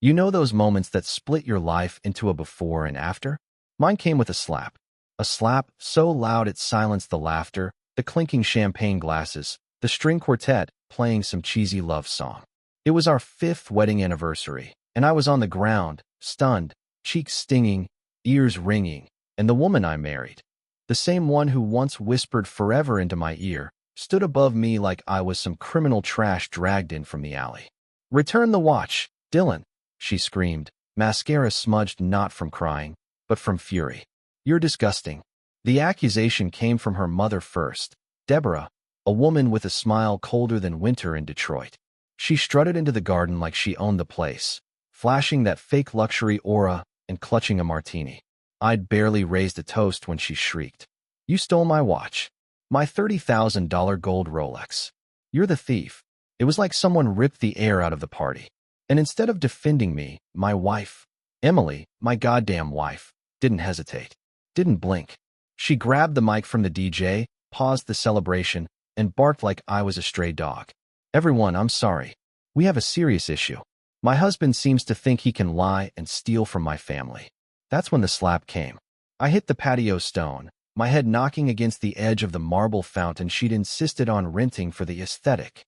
You know those moments that split your life into a before and after? Mine came with a slap. A slap so loud it silenced the laughter, the clinking champagne glasses, the string quartet playing some cheesy love song. It was our 5th wedding anniversary, and I was on the ground, stunned, cheeks stinging, ears ringing, and the woman I married, the same one who once whispered forever into my ear, stood above me like I was some criminal trash dragged in from the alley. "Return the watch, Dylan," she screamed, mascara smudged not from crying, but from fury. "You're disgusting." The accusation came from her mother first, Deborah, a woman with a smile colder than winter in Detroit. She strutted into the garden like she owned the place, flashing that fake luxury aura and clutching a martini. I'd barely raised a toast when she shrieked, "You stole my watch. My $30,000 gold Rolex. You're the thief." It was like someone ripped the air out of the party. And instead of defending me, my wife, Emily, my goddamn wife, didn't hesitate, didn't blink. She grabbed the mic from the DJ, paused the celebration, and barked like I was a stray dog. "Everyone, I'm sorry. We have a serious issue. My husband seems to think he can lie and steal from my family." That's when the slap came. I hit the patio stone, my head knocking against the edge of the marble fountain she'd insisted on renting for the aesthetic.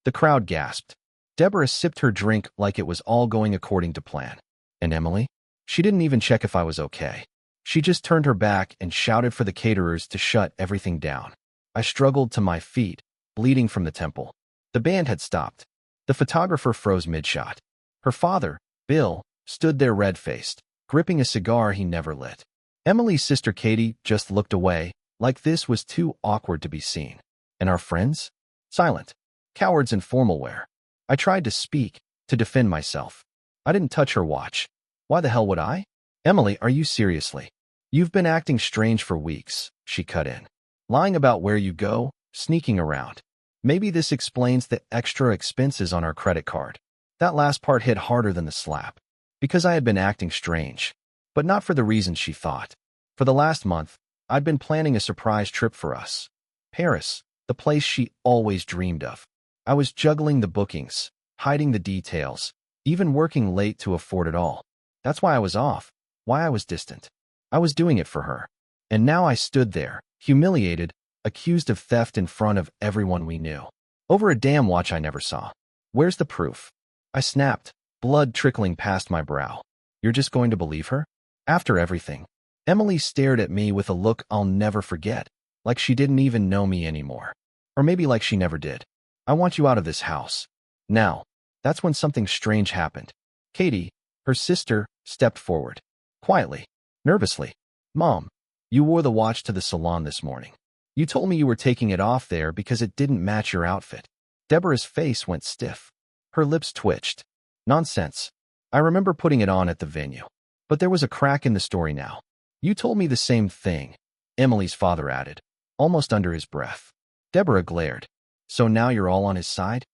The crowd gasped. Deborah sipped her drink like it was all going according to plan. And Emily? She didn't even check if I was okay. She just turned her back and shouted for the caterers to shut everything down. I struggled to my feet, bleeding from the temple. The band had stopped. The photographer froze mid-shot. Her father, Bill, stood there red-faced, gripping a cigar he never lit. Emily's sister Katie just looked away, like this was too awkward to be seen. And our friends? Silent. Cowards in formal wear. I tried to speak, to defend myself. I didn't touch her watch. Why the hell would I? "Emily, are you seriously? You've been acting strange for weeks," she cut in. "Lying about where you go, sneaking around. Maybe this explains the extra expenses on our credit card." That last part hit harder than the slap. Because I had been acting strange. But not for the reasons she thought. For the last month, I'd been planning a surprise trip for us. Paris, the place she always dreamed of. I was juggling the bookings, hiding the details, even working late to afford it all. That's why I was off, why I was distant. I was doing it for her. And now I stood there, humiliated, accused of theft in front of everyone we knew. Over a damn watch I never saw. "Where's the proof?" I snapped, blood trickling past my brow. "You're just going to believe her? After everything?" Emily stared at me with a look I'll never forget, like she didn't even know me anymore. Or maybe like she never did. "I want you out of this house. Now." That's when something strange happened. Katie, her sister, stepped forward. Quietly, nervously. "Mom, you wore the watch to the salon this morning. You told me you were taking it off there because it didn't match your outfit." Deborah's face went stiff. Her lips twitched. "Nonsense. I remember putting it on at the venue. But there was a crack in the story now." "You told me the same thing," Emily's father added, almost under his breath. Deborah glared. "So now you're all on his side?"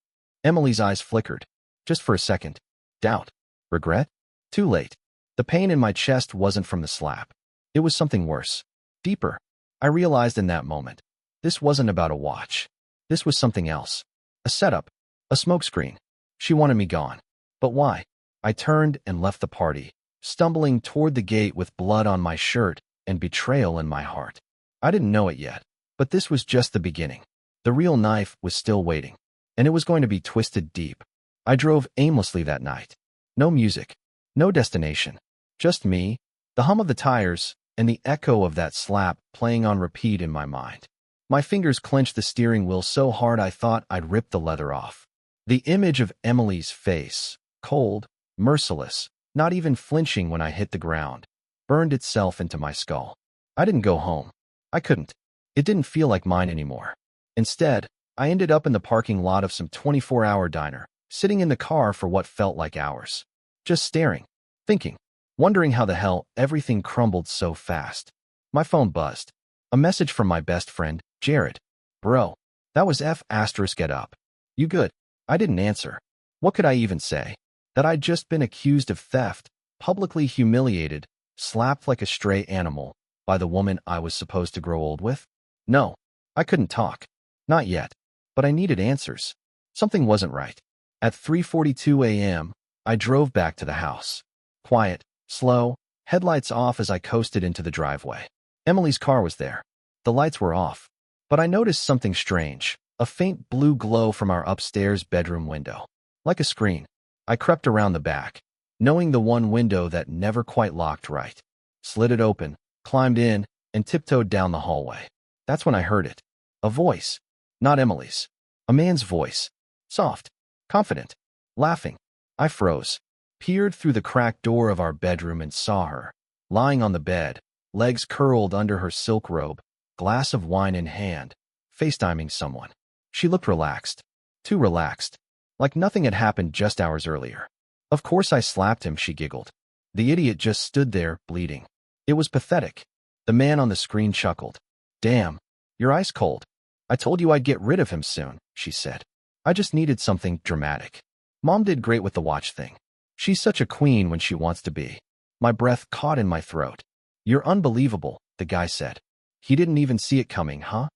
Emily's eyes flickered. Just for a second. Doubt. Regret? Too late. The pain in my chest wasn't from the slap. It was something worse. Deeper. I realized in that moment. This wasn't about a watch. This was something else. A setup. A smokescreen. She wanted me gone. But why? I turned and left the party, stumbling toward the gate with blood on my shirt and betrayal in my heart. I didn't know it yet, but this was just the beginning. The real knife was still waiting, and it was going to be twisted deep. I drove aimlessly that night. No music, no destination, just me, the hum of the tires, and the echo of that slap playing on repeat in my mind. My fingers clenched the steering wheel so hard I thought I'd rip the leather off. The image of Emily's face, cold, merciless, not even flinching when I hit the ground, burned itself into my skull. I didn't go home. I couldn't. It didn't feel like mine anymore. Instead, I ended up in the parking lot of some 24-hour diner, sitting in the car for what felt like hours. Just staring, thinking, wondering how the hell everything crumbled so fast. My phone buzzed. A message from my best friend, Jared. "Bro, that was get up. You good?" I didn't answer. What could I even say? That I'd just been accused of theft, publicly humiliated, slapped like a stray animal, by the woman I was supposed to grow old with? No, I couldn't talk. Not yet. But I needed answers. Something wasn't right. At 3:42 a.m., I drove back to the house. Quiet, slow, headlights off as I coasted into the driveway. Emily's car was there. The lights were off. But I noticed something strange, a faint blue glow from our upstairs bedroom window. Like a screen. I crept around the back, knowing the one window that never quite locked right. Slid it open, climbed in, and tiptoed down the hallway. That's when I heard it. A voice. Not Emily's. A man's voice. Soft. Confident. Laughing. I froze. Peered through the cracked door of our bedroom and saw her. Lying on the bed, legs curled under her silk robe, glass of wine in hand, FaceTiming someone. She looked relaxed. Too relaxed. Like nothing had happened just hours earlier. Of course I slapped him, she giggled. The idiot just stood there, bleeding. It was pathetic. The man on the screen chuckled. Damn, you're ice cold. I told you I'd get rid of him soon, she said. I just needed something dramatic. Mom did great with the watch thing. She's such a queen when she wants to be. My breath caught in my throat. You're unbelievable, the guy said. He didn't even see it coming, huh?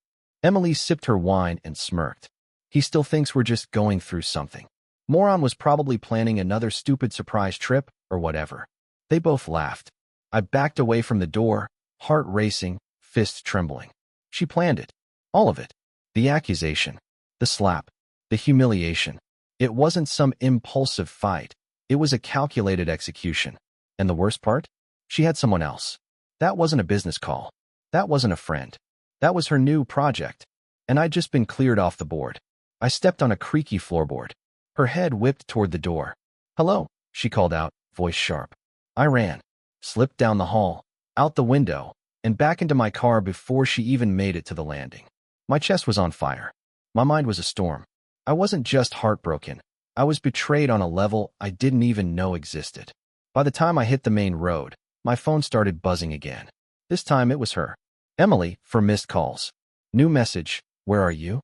Emily sipped her wine and smirked. He still thinks we're just going through something. Moron was probably planning another stupid surprise trip or whatever. They both laughed. I backed away from the door, heart racing, fist trembling. She planned it. All of it. The accusation. The slap. The humiliation. It wasn't some impulsive fight. It was a calculated execution. And the worst part? She had someone else. That wasn't a business call. That wasn't a friend. That was her new project. And I'd just been cleared off the board. I stepped on a creaky floorboard. Her head whipped toward the door. Hello, she called out, voice sharp. I ran, slipped down the hall, out the window, and back into my car before she even made it to the landing. My chest was on fire. My mind was a storm. I wasn't just heartbroken. I was betrayed on a level I didn't even know existed. By the time I hit the main road, my phone started buzzing again. This time it was her. Emily, for missed calls. New message, where are you?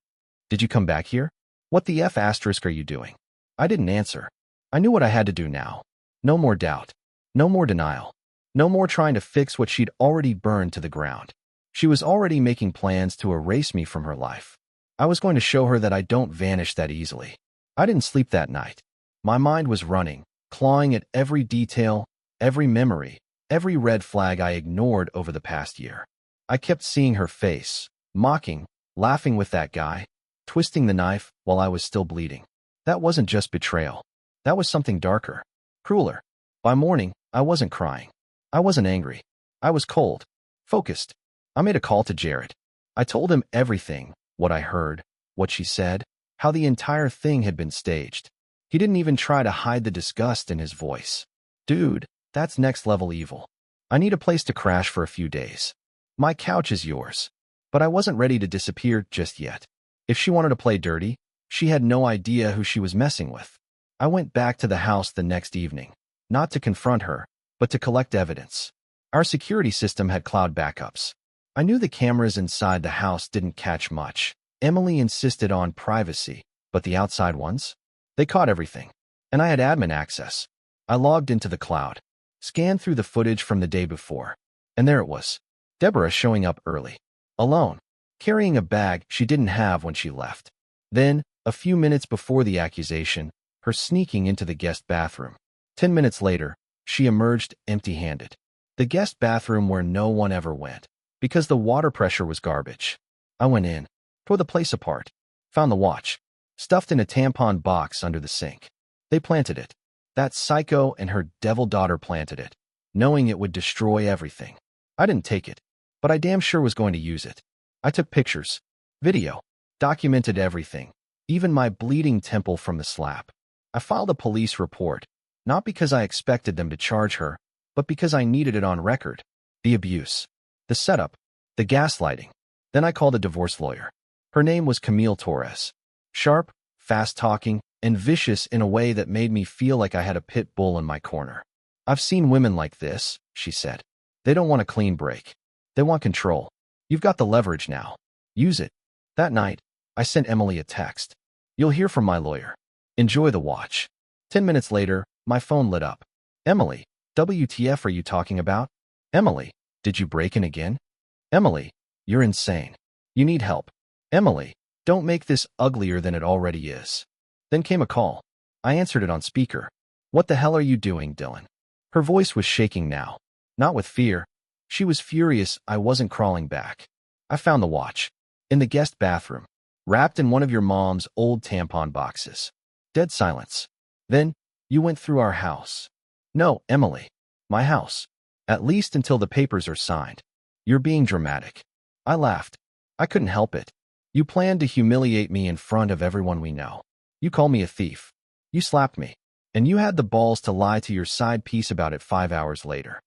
Did you come back here? What the F asterisk are you doing? I didn't answer. I knew what I had to do now. No more doubt. No more denial. No more trying to fix what she'd already burned to the ground. She was already making plans to erase me from her life. I was going to show her that I don't vanish that easily. I didn't sleep that night. My mind was running, clawing at every detail, every memory, every red flag I ignored over the past year. I kept seeing her face, mocking, laughing with that guy, twisting the knife while I was still bleeding. That wasn't just betrayal. That was something darker, crueler. By morning, I wasn't crying. I wasn't angry. I was cold, focused. I made a call to Jared. I told him everything, what I heard, what she said, how the entire thing had been staged. He didn't even try to hide the disgust in his voice. Dude, that's next level evil. I need a place to crash for a few days. My couch is yours. But I wasn't ready to disappear just yet. If she wanted to play dirty, she had no idea who she was messing with. I went back to the house the next evening, not to confront her, but to collect evidence. Our security system had cloud backups. I knew the cameras inside the house didn't catch much. Emily insisted on privacy, but the outside ones? They caught everything. And I had admin access. I logged into the cloud, scanned through the footage from the day before, and there it was. Deborah showing up early, alone, carrying a bag she didn't have when she left. Then, a few minutes before the accusation, her sneaking into the guest bathroom. 10 minutes later, she emerged empty-handed. The guest bathroom where no one ever went, because the water pressure was garbage. I went in, tore the place apart, found the watch, stuffed in a tampon box under the sink. They planted it. That psycho and her devil daughter planted it, knowing it would destroy everything. I didn't take it, but I damn sure was going to use it. I took pictures, video, documented everything, even my bleeding temple from the slap. I filed a police report, not because I expected them to charge her, but because I needed it on record. The abuse, the setup, the gaslighting. Then I called a divorce lawyer. Her name was Camille Torres. Sharp, fast-talking, and vicious in a way that made me feel like I had a pit bull in my corner. I've seen women like this, she said. They don't want a clean break. They want control. You've got the leverage now. Use it. That night, I sent Emily a text. You'll hear from my lawyer. Enjoy the watch. 10 minutes later, my phone lit up. Emily, WTF are you talking about? Emily, did you break in again? Emily, you're insane. You need help. Emily, don't make this uglier than it already is. Then came a call. I answered it on speaker. What the hell are you doing, Dylan? Her voice was shaking now. Not with fear. She was furious I wasn't crawling back. I found the watch. In the guest bathroom. Wrapped in one of your mom's old tampon boxes. Dead silence. Then, you went through our house. No, Emily. My house. At least until the papers are signed. You're being dramatic. I laughed. I couldn't help it. You planned to humiliate me in front of everyone we know. You called me a thief. You slapped me. And you had the balls to lie to your side piece about it 5 hours later.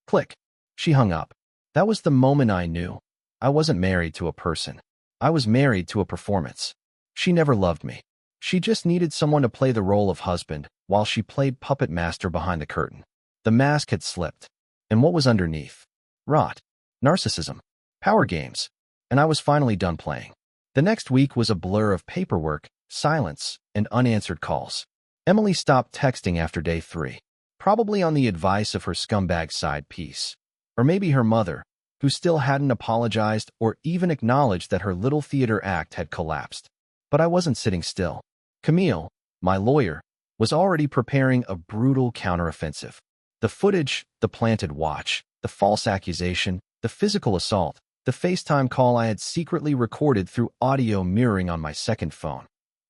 Click. She hung up. That was the moment I knew. I wasn't married to a person. I was married to a performance. She never loved me. She just needed someone to play the role of husband while she played puppet master behind the curtain. The mask had slipped. And what was underneath? Rot. Narcissism. Power games. And I was finally done playing. The next week was a blur of paperwork, silence, and unanswered calls. Emily stopped texting after day 3, probably on the advice of her scumbag side piece. Or maybe her mother, who still hadn't apologized or even acknowledged that her little theater act had collapsed. But I wasn't sitting still. Camille, my lawyer, was already preparing a brutal counteroffensive. The footage, the planted watch, the false accusation, the physical assault, the FaceTime call I had secretly recorded through audio mirroring on my second phone.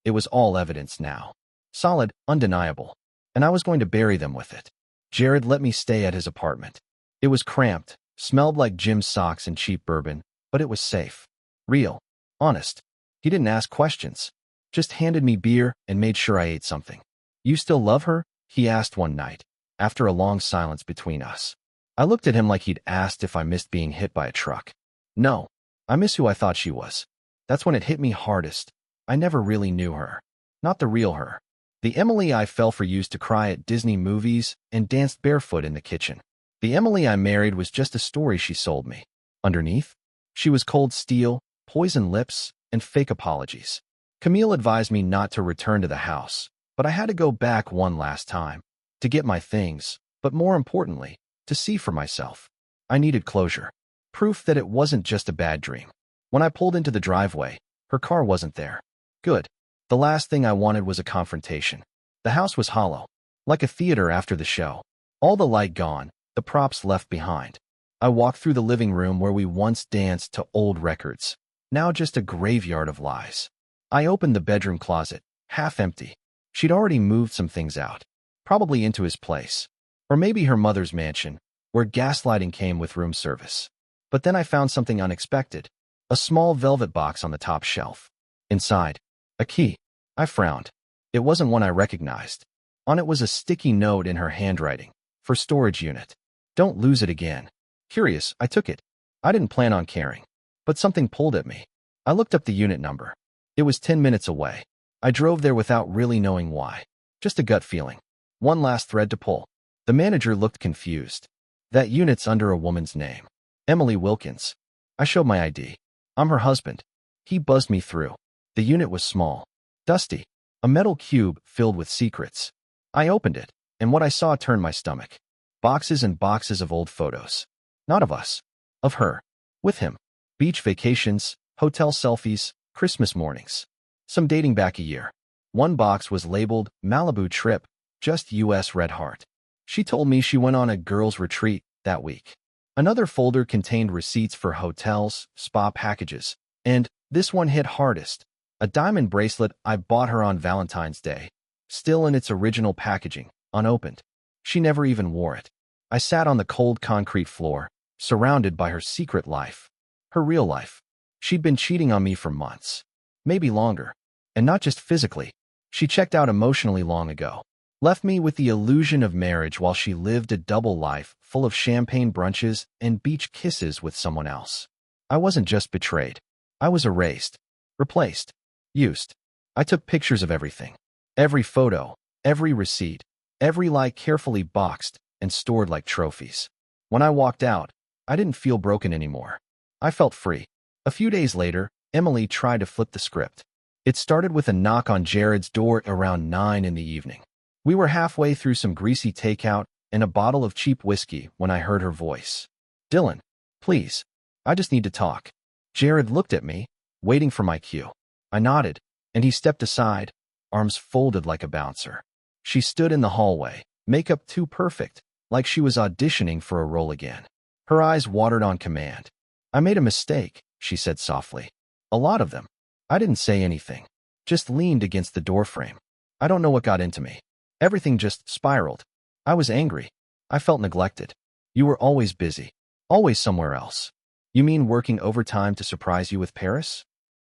It was all evidence now. Solid, undeniable. And I was going to bury them with it. Jared let me stay at his apartment. It was cramped, smelled like gym socks and cheap bourbon, but it was safe. Real. Honest. He didn't ask questions. Just handed me beer and made sure I ate something. You still love her? He asked one night, after a long silence between us. I looked at him like he'd asked if I missed being hit by a truck. No. I miss who I thought she was. That's when it hit me hardest. I never really knew her. Not the real her. The Emily I fell for used to cry at Disney movies and danced barefoot in the kitchen. The Emily I married was just a story she sold me. Underneath, she was cold steel, poison lips, and fake apologies. Camille advised me not to return to the house, but I had to go back one last time. To get my things, but more importantly, to see for myself. I needed closure. Proof that it wasn't just a bad dream. When I pulled into the driveway, her car wasn't there. Good. The last thing I wanted was a confrontation. The house was hollow, like a theater after the show. All the light gone, the props left behind. I walked through the living room where we once danced to old records, now just a graveyard of lies. I opened the bedroom closet, half empty. She'd already moved some things out, probably into his place, or maybe her mother's mansion, where gaslighting came with room service. But then I found something unexpected, a small velvet box on the top shelf. Inside, a key. I frowned. It wasn't one I recognized. On it was a sticky note in her handwriting. For storage unit. Don't lose it again. Curious, I took it. I didn't plan on caring. But something pulled at me. I looked up the unit number. It was 10 minutes away. I drove there without really knowing why. Just a gut feeling. One last thread to pull. The manager looked confused. That unit's under a woman's name. Emily Wilkins. I showed my ID. I'm her husband. He buzzed me through. The unit was small. Dusty. A metal cube filled with secrets. I opened it, and what I saw turned my stomach. Boxes and boxes of old photos. Not of us. Of her. With him. Beach vacations, hotel selfies, Christmas mornings. Some dating back a year. One box was labeled Malibu Trip, just US Red Heart. She told me she went on a girls' retreat that week. Another folder contained receipts for hotels, spa packages, and this one hit hardest. A diamond bracelet I bought her on Valentine's Day. Still in its original packaging, unopened. She never even wore it. I sat on the cold concrete floor, surrounded by her secret life. Her real life. She'd been cheating on me for months. Maybe longer. And not just physically. She checked out emotionally long ago. Left me with the illusion of marriage while she lived a double life full of champagne brunches and beach kisses with someone else. I wasn't just betrayed. I was erased. Replaced. Used. I took pictures of everything. Every photo, every receipt, every lie carefully boxed and stored like trophies. When I walked out, I didn't feel broken anymore. I felt free. A few days later, Emily tried to flip the script. It started with a knock on Jared's door around 9 in the evening. We were halfway through some greasy takeout and a bottle of cheap whiskey when I heard her voice. Dylan, please. I just need to talk. Jared looked at me, waiting for my cue. I nodded, and he stepped aside, arms folded like a bouncer. She stood in the hallway, makeup too perfect, like she was auditioning for a role again. Her eyes watered on command. I made a mistake, she said softly. A lot of them. I didn't say anything. Just leaned against the doorframe. I don't know what got into me. Everything just spiraled. I was angry. I felt neglected. You were always busy. Always somewhere else. You mean working overtime to surprise you with Paris?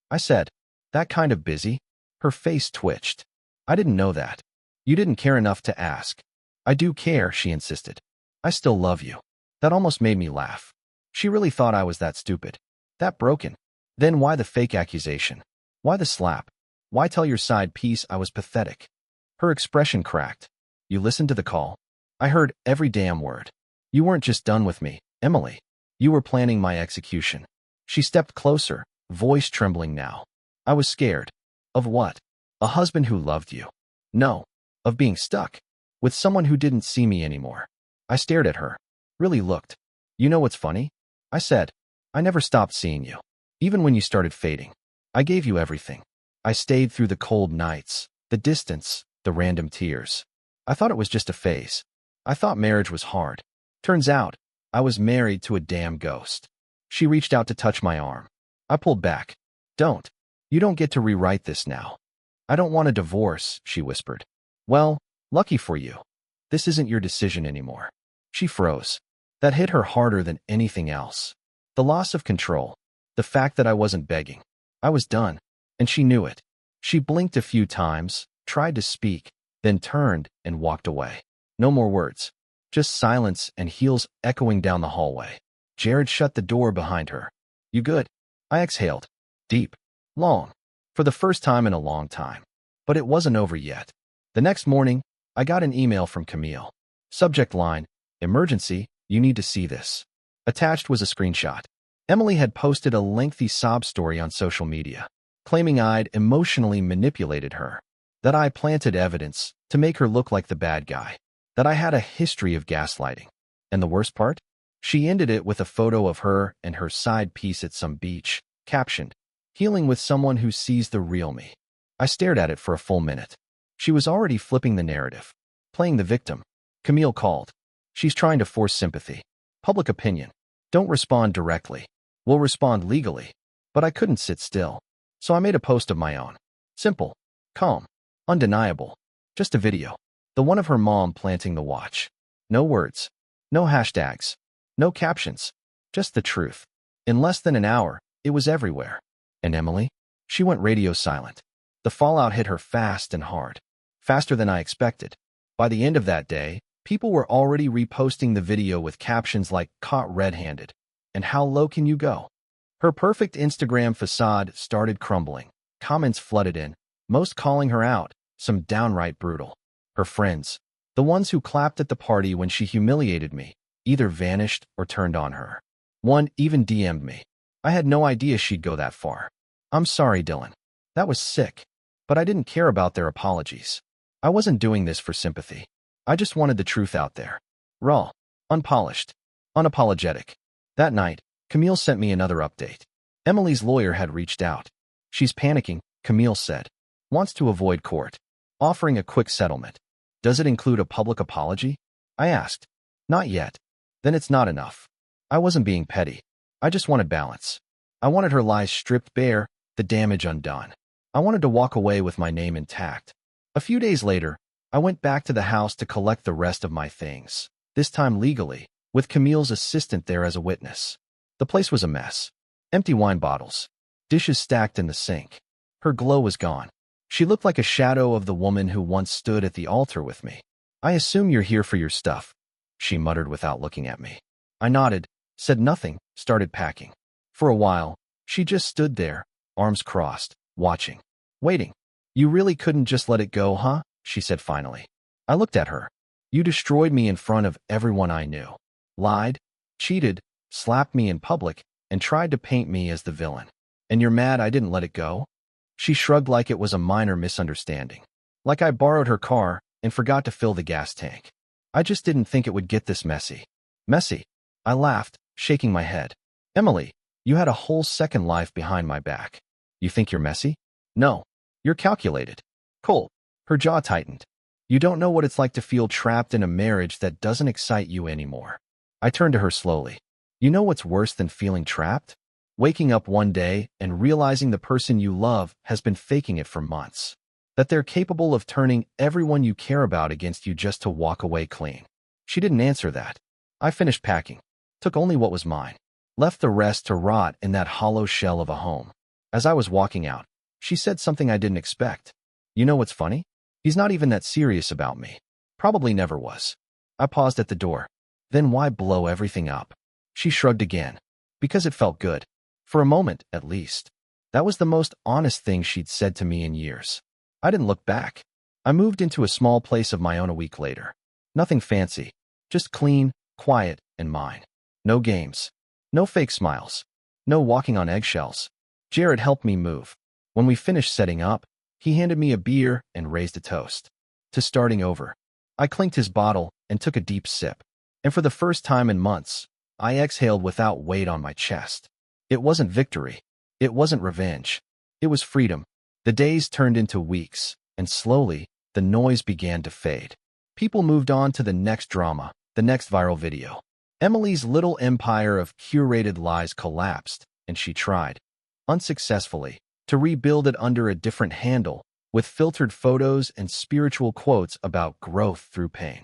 I said. That kind of busy? Her face twitched. I didn't know that. You didn't care enough to ask. I do care, she insisted. I still love you. That almost made me laugh. She really thought I was that stupid. That broken. Then why the fake accusation? Why the slap? Why tell your side piece I was pathetic? Her expression cracked. You listened to the call? I heard every damn word. You weren't just done with me, Emily. You were planning my execution. She stepped closer, voice trembling now. I was scared. Of what? A husband who loved you. No. Of being stuck. With someone who didn't see me anymore. I stared at her. Really looked. You know what's funny? I said. I never stopped seeing you. Even when you started fading. I gave you everything. I stayed through the cold nights, the distance, the random tears. I thought it was just a phase. I thought marriage was hard. Turns out, I was married to a damn ghost. She reached out to touch my arm. I pulled back. Don't. You don't get to rewrite this now. I don't want a divorce, she whispered. Well, lucky for you. This isn't your decision anymore. She froze. That hit her harder than anything else. The loss of control. The fact that I wasn't begging. I was done. And she knew it. She blinked a few times, tried to speak, then turned and walked away. No more words. Just silence and heels echoing down the hallway. Jared shut the door behind her. You good? I exhaled. Deep. Long. For the first time in a long time. But it wasn't over yet. The next morning, I got an email from Camille. Subject line, emergency, you need to see this. Attached was a screenshot. Emily had posted a lengthy sob story on social media, claiming I'd emotionally manipulated her, that I planted evidence to make her look like the bad guy, that I had a history of gaslighting. And the worst part? She ended it with a photo of her and her side piece at some beach, captioned, healing with someone who sees the real me. I stared at it for a full minute. She was already flipping the narrative, playing the victim. Camille called. She's trying to force sympathy. Public opinion. Don't respond directly. We'll respond legally. But I couldn't sit still. So I made a post of my own. Simple. Calm. Undeniable. Just a video. The one of her mom planting the watch. No words. No hashtags. No captions. Just the truth. In less than an hour, it was everywhere. And Emily? She went radio silent. The fallout hit her fast and hard. Faster than I expected. By the end of that day, people were already reposting the video with captions like, caught red-handed. And how low can you go? Her perfect Instagram facade started crumbling. Comments flooded in, most calling her out, some downright brutal. Her friends, the ones who clapped at the party when she humiliated me, either vanished or turned on her. One even DM'd me. I had no idea she'd go that far. I'm sorry, Dylan. That was sick. But I didn't care about their apologies. I wasn't doing this for sympathy. I just wanted the truth out there. Raw. Unpolished. Unapologetic. That night, Camille sent me another update. Emily's lawyer had reached out. She's panicking, Camille said. Wants to avoid court. Offering a quick settlement. Does it include a public apology? I asked. Not yet. Then it's not enough. I wasn't being petty. I just wanted balance. I wanted her lies stripped bare, the damage undone. I wanted to walk away with my name intact. A few days later, I went back to the house to collect the rest of my things, this time legally, with Camille's assistant there as a witness. The place was a mess. Empty wine bottles. Dishes stacked in the sink. Her glow was gone. She looked like a shadow of the woman who once stood at the altar with me. I assume you're here for your stuff, she muttered without looking at me. I nodded, said nothing, started packing. For a while, she just stood there, arms crossed, watching. Waiting. You really couldn't just let it go, huh? She said finally. I looked at her. You destroyed me in front of everyone I knew. Lied, cheated, slapped me in public, and tried to paint me as the villain. And you're mad I didn't let it go? She shrugged like it was a minor misunderstanding. Like I borrowed her car and forgot to fill the gas tank. I just didn't think it would get this messy. Messy. I laughed, shaking my head. Emily, you had a whole second life behind my back. You think you're messy? No. You're calculated. Cool. Her jaw tightened. You don't know what it's like to feel trapped in a marriage that doesn't excite you anymore. I turned to her slowly. You know what's worse than feeling trapped? Waking up one day and realizing the person you love has been faking it for months. That they're capable of turning everyone you care about against you just to walk away clean. She didn't answer that. I finished packing, took only what was mine, left the rest to rot in that hollow shell of a home. As I was walking out, she said something I didn't expect. You know what's funny? He's not even that serious about me. Probably never was. I paused at the door. Then why blow everything up? She shrugged again. Because it felt good. For a moment, at least. That was the most honest thing she'd said to me in years. I didn't look back. I moved into a small place of my own a week later. Nothing fancy. Just clean, quiet, and mine. No games. No fake smiles. No walking on eggshells. Jared helped me move. When we finished setting up, he handed me a beer and raised a toast. To starting over. I clinked his bottle and took a deep sip. And for the first time in months, I exhaled without weight on my chest. It wasn't victory. It wasn't revenge. It was freedom. The days turned into weeks, and slowly, the noise began to fade. People moved on to the next drama, the next viral video. Emily's little empire of curated lies collapsed, and she tried, unsuccessfully, to rebuild it under a different handle, with filtered photos and spiritual quotes about growth through pain.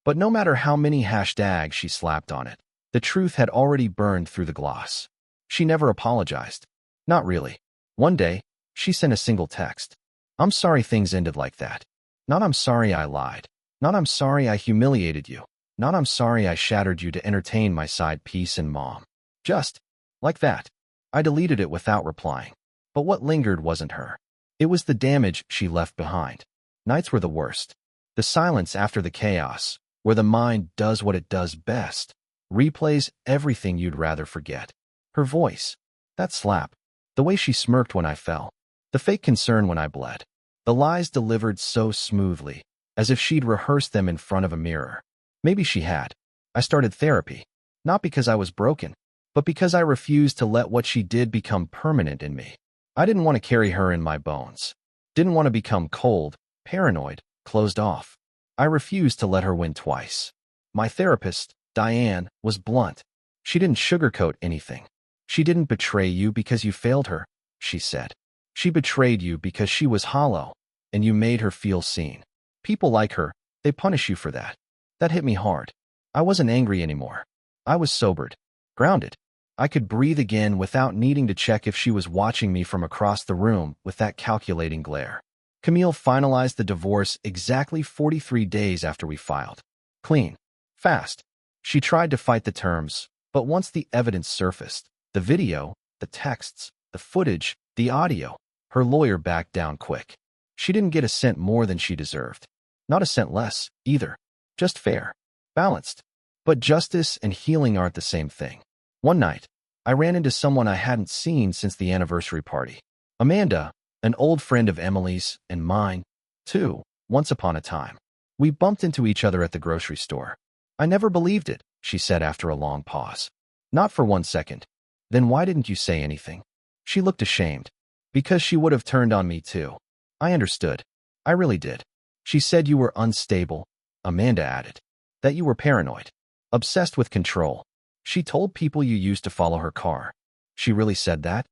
But no matter how many hashtags she slapped on it, the truth had already burned through the gloss. She never apologized. Not really. One day, she sent a single text. I'm sorry things ended like that. Not I'm sorry I lied. Not I'm sorry I humiliated you. Not I'm sorry I shattered you to entertain my side piece and mom. Just like that. I deleted it without replying. But what lingered wasn't her. It was the damage she left behind. Nights were the worst. The silence after the chaos, where the mind does what it does best, replays everything you'd rather forget. Her voice, that slap, the way she smirked when I fell, the fake concern when I bled, the lies delivered so smoothly, as if she'd rehearsed them in front of a mirror. Maybe she had. I started therapy, not because I was broken, but because I refused to let what she did become permanent in me. I didn't want to carry her in my bones. Didn't want to become cold, paranoid, closed off. I refused to let her win twice. My therapist, Diane, was blunt. She didn't sugarcoat anything. She didn't betray you because you failed her, she said. She betrayed you because she was hollow, and you made her feel seen. People like her, they punish you for that. That hit me hard. I wasn't angry anymore. I was sobered, grounded. I could breathe again without needing to check if she was watching me from across the room with that calculating glare. Camille finalized the divorce exactly 43 days after we filed. Clean. Fast. She tried to fight the terms, but once the evidence surfaced, the video, the texts, the footage, the audio, her lawyer backed down quick. She didn't get a cent more than she deserved. Not a cent less, either. Just fair. Balanced. But justice and healing aren't the same thing. One night, I ran into someone I hadn't seen since the anniversary party. Amanda, an old friend of Emily's and mine, too, once upon a time. We bumped into each other at the grocery store. I never believed it, she said after a long pause. Not for 1 second. Then why didn't you say anything? She looked ashamed. Because she would have turned on me too. I understood. I really did. She said you were unstable, Amanda added. That you were paranoid. Obsessed with control. She told people you used to follow her car. She really said that?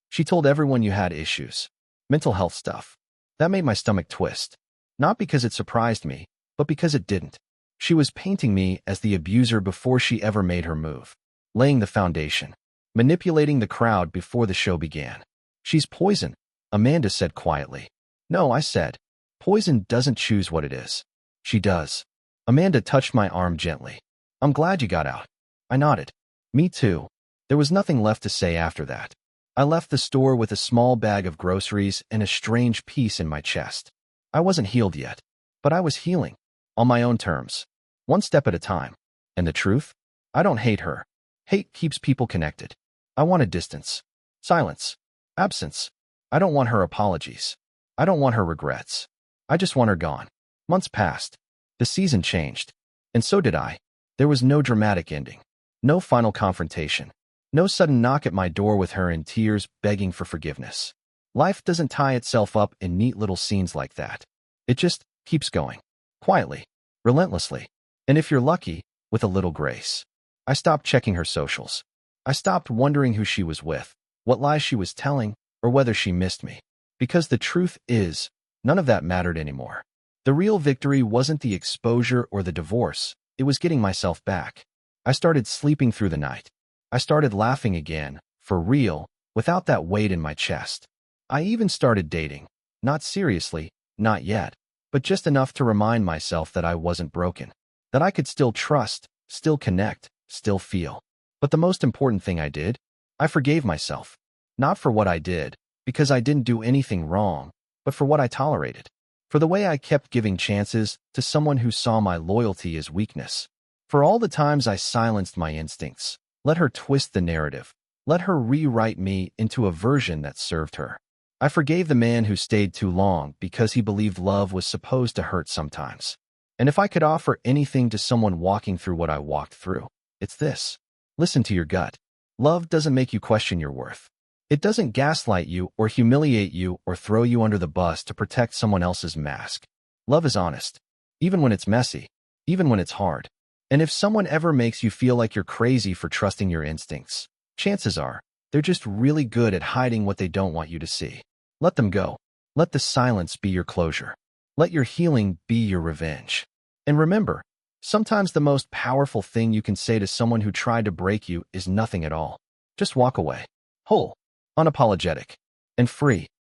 She told everyone you had issues. Mental health stuff. That made my stomach twist. Not because it surprised me, but because it didn't. She was painting me as the abuser before she ever made her move. Laying the foundation. Manipulating the crowd before the show began. She's poison, Amanda said quietly. No, I said. Poison doesn't choose what it is. She does. Amanda touched my arm gently. I'm glad you got out. I nodded. Me too. There was nothing left to say after that. I left the store with a small bag of groceries and a strange peace in my chest. I wasn't healed yet, but I was healing. On my own terms. One step at a time. And the truth? I don't hate her. Hate keeps people connected. I wanted distance. Silence. Absence. I don't want her apologies. I don't want her regrets. I just want her gone. Months passed. The season changed. And so did I. There was no dramatic ending. No final confrontation. No sudden knock at my door with her in tears begging for forgiveness. Life doesn't tie itself up in neat little scenes like that. It just keeps going. quietly, relentlessly, and if you're lucky, with a little grace. I stopped checking her socials. I stopped wondering who she was with, what lies she was telling, or whether she missed me. Because the truth is, none of that mattered anymore. The real victory wasn't the exposure or the divorce, it was getting myself back. I started sleeping through the night. I started laughing again, for real, without that weight in my chest. I even started dating. Not seriously, not yet, but just enough to remind myself that I wasn't broken, that I could still trust, still connect, still feel. But the most important thing I did, I forgave myself. Not for what I did, because I didn't do anything wrong, but for what I tolerated. For the way I kept giving chances to someone who saw my loyalty as weakness. For all the times I silenced my instincts, let her twist the narrative, let her rewrite me into a version that served her. I forgave the man who stayed too long because he believed love was supposed to hurt sometimes. And if I could offer anything to someone walking through what I walked through, it's this. Listen to your gut. Love doesn't make you question your worth. It doesn't gaslight you or humiliate you or throw you under the bus to protect someone else's mask. Love is honest, even when it's messy, even when it's hard. And if someone ever makes you feel like you're crazy for trusting your instincts, chances are they're just really good at hiding what they don't want you to see. Let them go. Let the silence be your closure. Let your healing be your revenge. And remember, sometimes the most powerful thing you can say to someone who tried to break you is nothing at all. Just walk away, whole, unapologetic, and free.